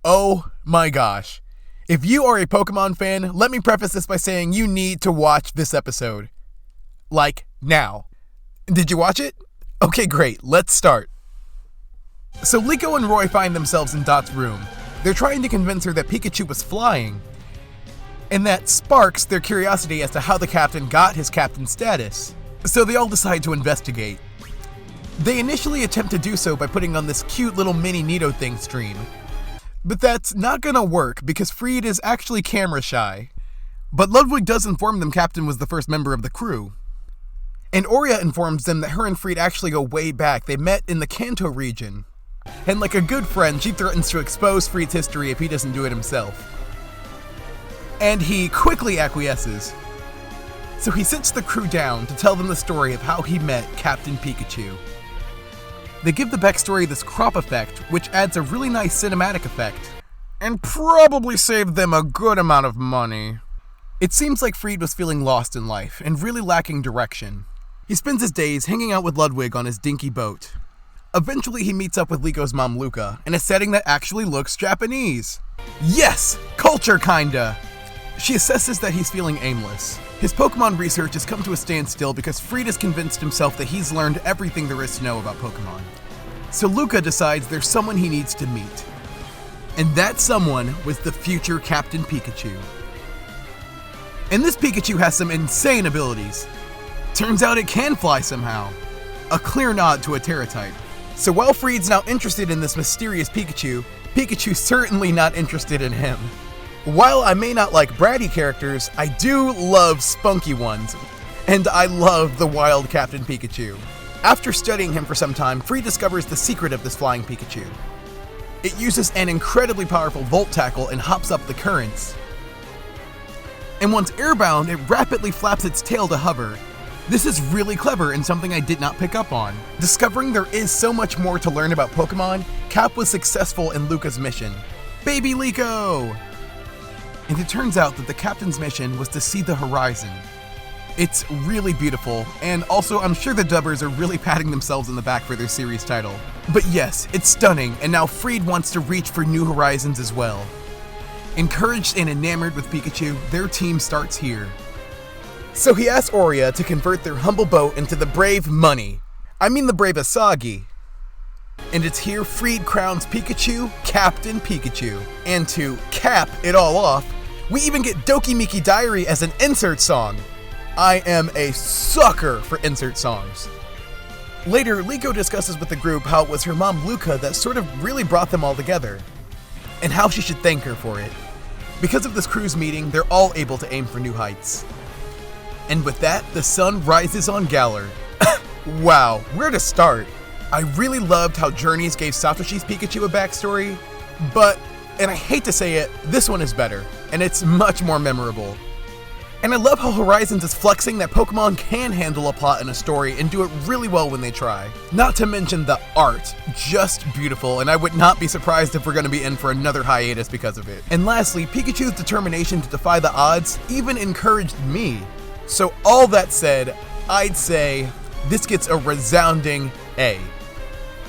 Oh my gosh. If you are a Pokemon fan, let me preface this by saying you need to watch this episode. Like, now. Did you watch it? Okay, great. Let's start. So Liko and Roy find themselves in Dot's room. They're trying to convince her that Pikachu was flying, and that sparks their curiosity as to how the captain got his captain status. So they all decide to investigate. They initially attempt to do so by putting on this cute little mini Nido thing stream. But that's not gonna work because Friede is actually camera shy. But Ludwig does inform them Captain was the first member of the crew. And Aurea informs them that her and Friede actually go way back. They met in the Kanto region. And like a good friend, she threatens to expose Friede's history if he doesn't do it himself. And he quickly acquiesces. So he sits the crew down to tell them the story of how he met Captain Pikachu. They give the backstory this crop effect, which adds a really nice cinematic effect, and probably saved them a good amount of money. It seems like Friede was feeling lost in life, and really lacking direction. He spends his days hanging out with Ludwig on his dinky boat. Eventually he meets up with Liko's mom Luca, in a setting that actually looks Japanese. Yes! Culture kinda! She assesses that he's feeling aimless. His Pokemon research has come to a standstill because Friede has convinced himself that he's learned everything there is to know about Pokemon. So Luca decides there's someone he needs to meet. And that someone was the future Captain Pikachu. And this Pikachu has some insane abilities. Turns out it can fly somehow. A clear nod to a Terra type. So while Friede's now interested in this mysterious Pikachu, Pikachu's certainly not interested in him. While I may not like bratty characters, I do love spunky ones, and I love the wild Captain Pikachu. After studying him for some time, Friede discovers the secret of this flying Pikachu. It uses an incredibly powerful Volt Tackle and hops up the currents. And once airbound, it rapidly flaps its tail to hover. This is really clever and something I did not pick up on. Discovering there is so much more to learn about Pokemon, Cap was successful in Luca's mission. Baby Liko! And it turns out that the captain's mission was to see the horizon. It's really beautiful, and also I'm sure the dubbers are really patting themselves on the back for their series title. But yes, it's stunning, and now Friede wants to reach for new horizons as well. Encouraged and enamored with Pikachu, their team starts here. So he asks Aurea to convert their humble boat into the brave money. I mean the brave Asagi. And it's here Friede crowns Pikachu Captain Pikachu. And to cap it all off, we even get Doki Miki Diary as an insert song. I am a sucker for insert songs. Later, Liko discusses with the group how it was her mom Luca that sort of really brought them all together, and how she should thank her for it. Because of this crew's meeting, they're all able to aim for new heights. And with that, the sun rises on Galar. Wow, where to start? I really loved how Journeys gave Satoshi's Pikachu a backstory, but, and I hate to say it, this one is better, and it's much more memorable. And I love how Horizons is flexing that Pokemon can handle a plot and a story and do it really well when they try. Not to mention the art, just beautiful, and I would not be surprised if we're going to be in for another hiatus because of it. And lastly, Pikachu's determination to defy the odds even encouraged me. So all that said, I'd say this gets a resounding A.